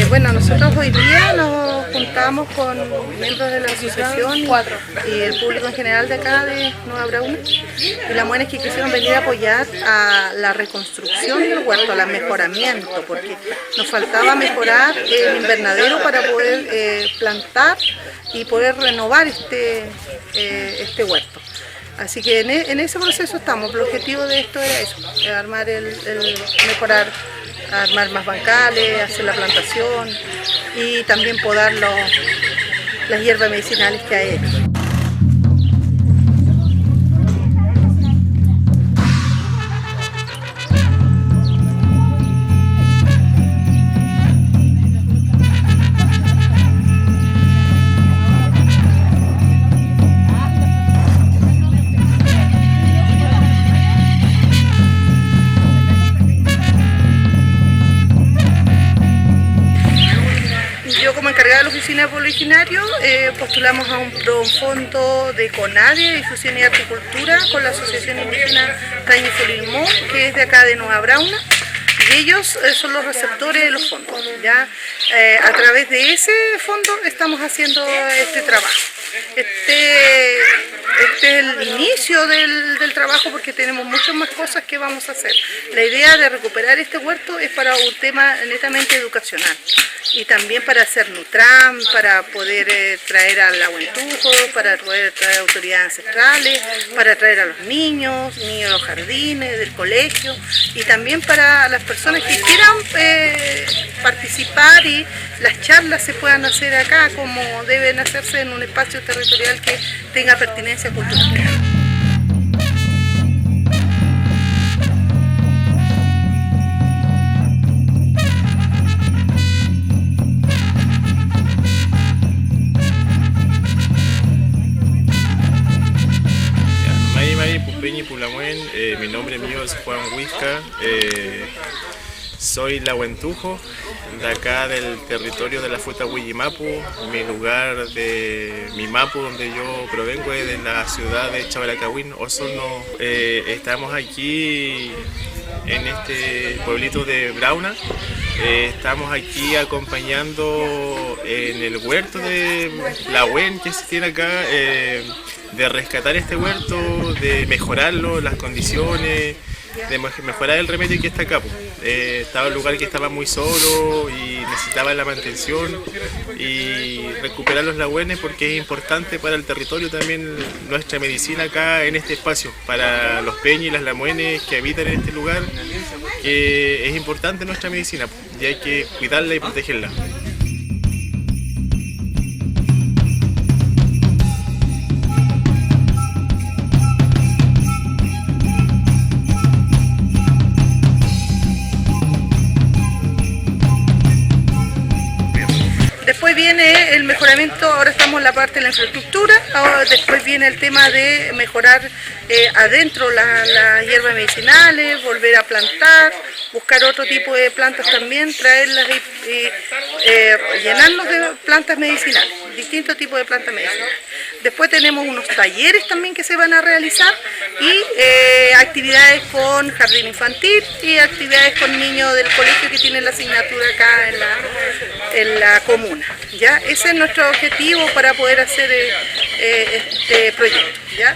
Bueno, nosotros hoy día nos juntamos con miembros de la asociación y el público en general de acá de Nueva Brauna, y la muestra es que quisieron venir a apoyar a la reconstrucción del huerto, al mejoramiento, porque nos faltaba mejorar el invernadero para poder plantar y poder renovar este huerto. Así que en ese proceso estamos. El objetivo de esto era eso, armar mejorar, armar más bancales, hacer la plantación y también podar las hierbas medicinales que hay hecho. Yo, como encargada de la Oficina de Pueblo Originario, postulamos a un fondo de CONADE, Difusión y Agricultura, con la Asociación Indígena Tañi-Folilmó, que es de acá de Nueva Brauna, y ellos son los receptores de los fondos. ¿Ya? A través de ese fondo estamos haciendo este trabajo. Este es el inicio del trabajo, porque tenemos muchas más cosas que vamos a hacer. La idea de recuperar este huerto es para un tema netamente educacional y también para hacer Nutram, para poder traer al Ahuentujo, para poder traer autoridades ancestrales, para traer a los niños de los jardines, del colegio, y también para las personas que quieran participar y las charlas se puedan hacer acá como deben hacerse en un espacio territorial que tenga pertinencia cultural. Mi nombre mío es Juan Huizca, soy lahuentujo de acá del territorio de la Futa Huillimapu. Mi lugar de mi mapu, donde yo provengo, es de la ciudad de Chavalacagüín, Osorno. Estamos aquí en este pueblito de Brauna. Estamos aquí acompañando en el huerto de la Huen que se tiene acá, de rescatar este huerto, de mejorarlo, las condiciones, de mejorar el remedio que está acá. Estaba un lugar que estaba muy solo y necesitaba la mantención, y recuperar los lahuenes, porque es importante para el territorio también nuestra medicina acá en este espacio, para los peñas y las lahuenes que habitan en este lugar, que es importante nuestra medicina y hay que cuidarla y protegerla. Después viene el mejoramiento, ahora estamos en la parte de la infraestructura, después viene el tema de mejorar adentro las hierbas medicinales, volver a plantar, buscar otro tipo de plantas también, traerlas y llenarnos de plantas medicinales, distintos tipos de plantas medicinales. Después tenemos unos talleres también que se van a realizar y actividades con jardín infantil y actividades con niños del colegio que tienen la asignatura acá en la comuna. ¿Ya? Ese es nuestro objetivo para poder hacer este proyecto. ¿Ya?